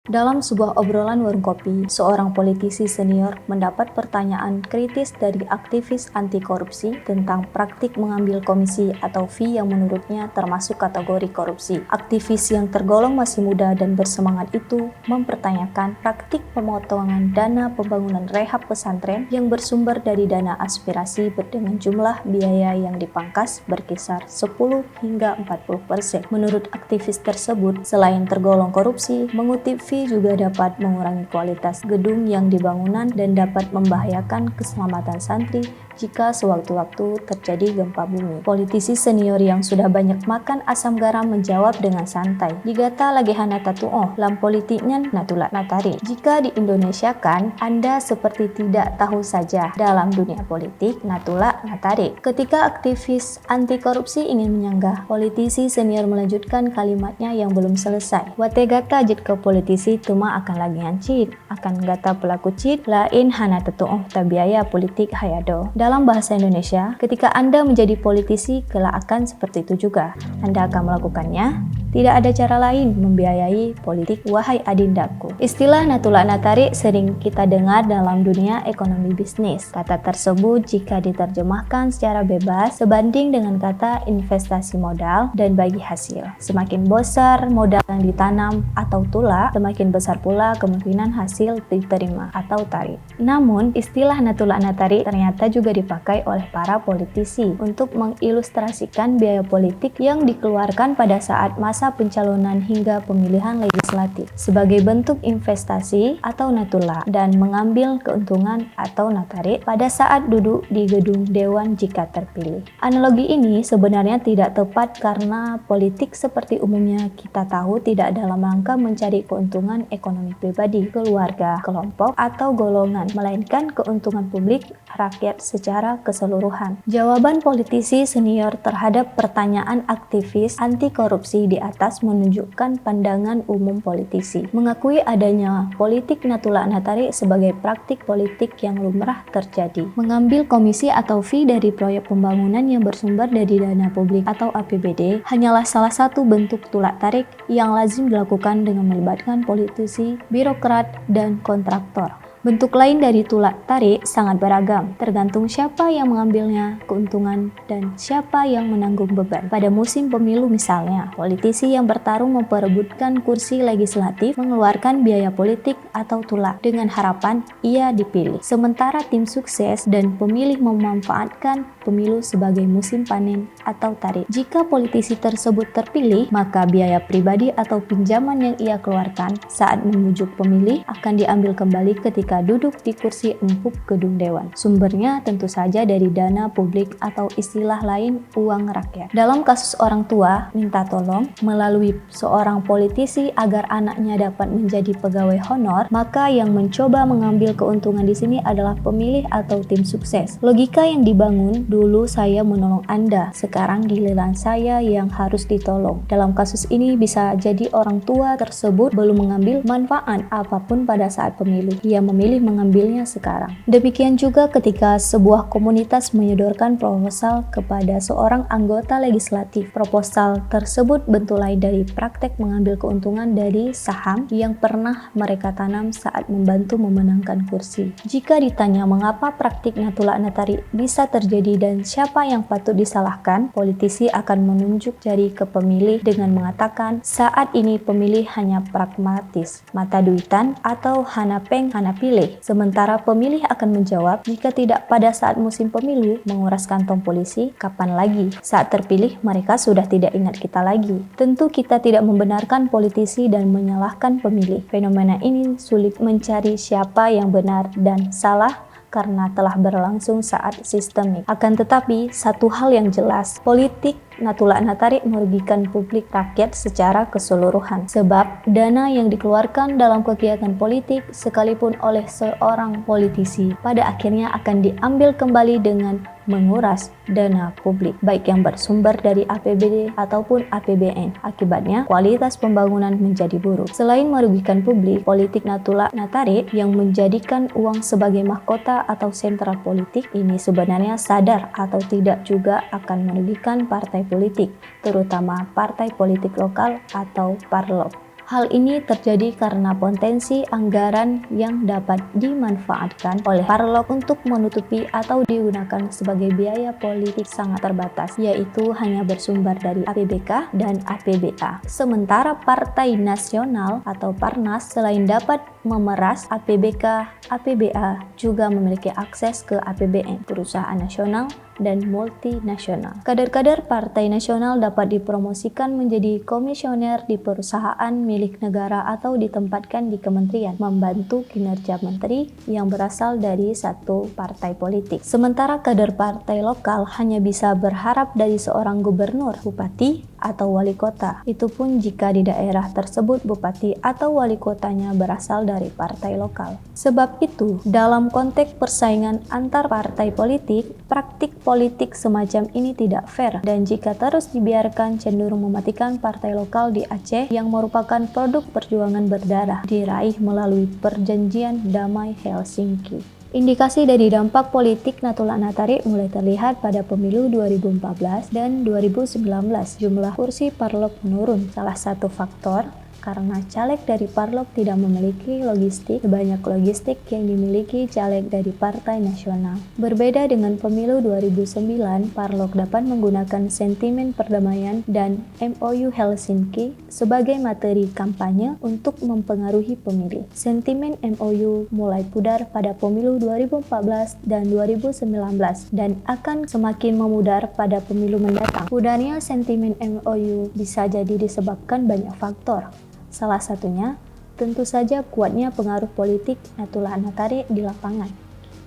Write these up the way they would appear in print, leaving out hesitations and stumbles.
Dalam sebuah obrolan warung kopi, seorang politisi senior mendapat pertanyaan kritis dari aktivis anti korupsi tentang praktik mengambil komisi atau fee yang menurutnya termasuk kategori korupsi. Aktivis yang tergolong masih muda dan bersemangat itu mempertanyakan praktik pemotongan dana pembangunan rehab pesantren yang bersumber dari dana aspirasi dengan jumlah biaya yang dipangkas berkisar 10 hingga 40%. Menurut aktivis tersebut, selain tergolong korupsi, mengutip fee juga dapat mengurangi kualitas gedung yang dibangunan dan dapat membahayakan keselamatan santri jika sewaktu-waktu terjadi gempa bumi. Politisi senior yang sudah banyak makan asam garam menjawab dengan santai, "Digata lagi hana tatuo, lam politiknya natulak natari." Jika di Indonesia kan, Anda seperti tidak tahu saja dalam dunia politik natulak natari. Ketika aktivis anti korupsi ingin menyanggah, politisi senior melanjutkan kalimatnya yang belum selesai. "Wate gata jit ke politisi cuma akan lagi hancit, akan gata pelaku cit, lain hana tatuo tabiaya politik hayado." Dalam bahasa Indonesia, ketika Anda menjadi politisi, kelak akan seperti itu juga. Anda akan melakukannya. Tidak ada cara lain membiayai politik, wahai adindaku. Istilah natulak natari sering kita dengar dalam dunia ekonomi bisnis. Kata tersebut jika diterjemahkan secara bebas sebanding dengan kata investasi modal dan bagi hasil. Semakin besar modal yang ditanam atau tulak, semakin besar pula kemungkinan hasil diterima atau tarik. Namun, istilah natulak natari ternyata juga dipakai oleh para politisi untuk mengilustrasikan biaya politik yang dikeluarkan pada saat masa pencalonan hingga pemilihan legislatif sebagai bentuk investasi atau natulak dan mengambil keuntungan atau natarik pada saat duduk di gedung dewan jika terpilih. Analogi ini sebenarnya tidak tepat karena politik seperti umumnya kita tahu tidak dalam rangka mencari keuntungan ekonomi pribadi, keluarga, kelompok, atau golongan, melainkan keuntungan publik rakyat secara keseluruhan. Jawaban politisi senior terhadap pertanyaan aktivis anti korupsi di atas menunjukkan pandangan umum politisi, mengakui adanya politik natulak natari sebagai praktik politik yang lumrah terjadi. Mengambil komisi atau fee dari proyek pembangunan yang bersumber dari dana publik atau APBD hanyalah salah satu bentuk tulak tarik yang lazim dilakukan dengan melibatkan politisi, birokrat, dan kontraktor. Bentuk lain dari tulak tarik sangat beragam, tergantung siapa yang mengambilnya keuntungan dan siapa yang menanggung beban. Pada musim pemilu misalnya, politisi yang bertarung memperebutkan kursi legislatif mengeluarkan biaya politik atau tulak dengan harapan ia dipilih. Sementara tim sukses dan pemilih memanfaatkan pemilu sebagai musim panen atau tarik. Jika politisi tersebut terpilih, maka biaya pribadi atau pinjaman yang ia keluarkan saat membujuk pemilih akan diambil kembali ketika duduk di kursi empuk gedung dewan. Sumbernya tentu saja dari dana publik atau istilah lain uang rakyat. Dalam kasus orang tua minta tolong melalui seorang politisi agar anaknya dapat menjadi pegawai honor, maka yang mencoba mengambil keuntungan di sini adalah pemilih atau tim sukses. Logika yang dibangun, dulu saya menolong Anda, sekarang giliran saya yang harus ditolong. Dalam kasus ini bisa jadi orang tua tersebut belum mengambil manfaat apapun pada saat pemilu. Ia memilih mengambilnya sekarang. Demikian juga ketika sebuah komunitas menyodorkan proposal kepada seorang anggota legislatif. Proposal tersebut bentuk lain dari praktek mengambil keuntungan dari saham yang pernah mereka tanam saat membantu memenangkan kursi. Jika ditanya mengapa praktik natulak natari bisa terjadi dan siapa yang patut disalahkan, politisi akan menunjuk jari ke pemilih dengan mengatakan saat ini pemilih hanya pragmatis, mata duitan atau hana peng hana pilih. Sementara pemilih akan menjawab, jika tidak pada saat musim pemilu menguras kantong polisi, kapan lagi? Saat terpilih mereka sudah tidak ingat kita lagi. Tentu kita tidak membenarkan politisi dan menyalahkan pemilih. Fenomena ini sulit mencari siapa yang benar dan salah karena telah berlangsung saat sistemik. Akan tetapi, satu hal yang jelas, politik natulak natari merugikan publik rakyat secara keseluruhan. Sebab dana yang dikeluarkan dalam kegiatan politik sekalipun oleh seorang politisi pada akhirnya akan diambil kembali dengan menguras dana publik, baik yang bersumber dari APBD ataupun APBN. Akibatnya, kualitas pembangunan menjadi buruk. Selain merugikan publik, politik natulak natari yang menjadikan uang sebagai mahkota atau sentral politik ini sebenarnya sadar atau tidak juga akan merugikan partai politik, terutama partai politik lokal atau parlok. Hal ini terjadi karena potensi anggaran yang dapat dimanfaatkan oleh Parlok untuk menutupi atau digunakan sebagai biaya politik sangat terbatas, yaitu hanya bersumber dari APBK dan APBA. Sementara Partai Nasional atau Parnas selain dapat memeras APBK, APBA juga memiliki akses ke APBN, perusahaan nasional dan multinasional. Kader-kader Partai Nasional dapat dipromosikan menjadi komisioner di perusahaan milik negara atau ditempatkan di kementerian, membantu kinerja menteri yang berasal dari satu partai politik. Sementara kader partai lokal hanya bisa berharap dari seorang gubernur, bupati, atau wali kota. Itu pun jika di daerah tersebut bupati atau wali kotanya berasal dari partai lokal. Sebab itu, dalam konteks persaingan antar partai politik, praktik politik semacam ini tidak fair, dan jika terus dibiarkan cenderung mematikan partai lokal di Aceh yang merupakan produk perjuangan berdarah diraih melalui perjanjian damai Helsinki. Indikasi dari dampak politik Natuna Anatarik mulai terlihat pada pemilu 2014 dan 2019. Jumlah kursi Parlok menurun. Salah satu faktor karena caleg dari Parlok tidak memiliki logistik sebanyak logistik yang dimiliki caleg dari Partai Nasional. Berbeda dengan pemilu 2009, Parlok dapat menggunakan sentimen perdamaian dan MOU Helsinki sebagai materi kampanye untuk mempengaruhi pemilih. Sentimen MOU mulai pudar pada pemilu 2014 dan 2019 dan akan semakin memudar pada pemilu mendatang. Pudarnya sentimen MOU bisa jadi disebabkan banyak faktor. Salah satunya, tentu saja kuatnya pengaruh politik Natuna Anatarik di lapangan.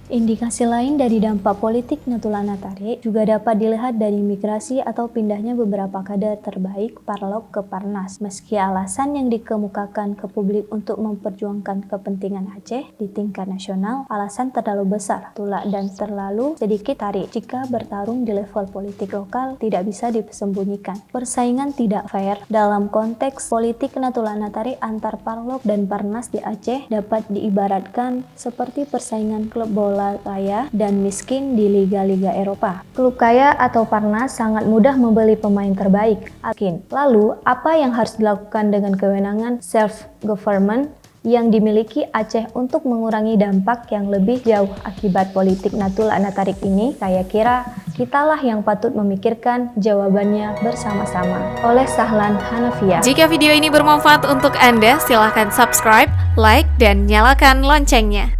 Indikasi lain dari dampak politik Natuna Anatarik juga dapat dilihat dari migrasi atau pindahnya beberapa kader terbaik Parlok ke Parnas. Meski alasan yang dikemukakan ke publik untuk memperjuangkan kepentingan Aceh di tingkat nasional, alasan terlalu besar, tulak dan terlalu sedikit tarik jika bertarung di level politik lokal tidak bisa disembunyikan. Persaingan tidak fair dalam konteks politik Natuna Anatarik antar Parlok dan Parnas di Aceh dapat diibaratkan seperti persaingan klub bola kaya dan miskin di liga-liga Eropa. Klub kaya atau Parnas sangat mudah membeli pemain terbaik. Lalu, apa yang harus dilakukan dengan kewenangan self-government yang dimiliki Aceh untuk mengurangi dampak yang lebih jauh akibat politik Natuna Anatarik ini? Saya kira kitalah yang patut memikirkan jawabannya bersama-sama. Oleh Sahlan Hanafiah. Jika video ini bermanfaat untuk Anda, silahkan subscribe, like, dan nyalakan loncengnya.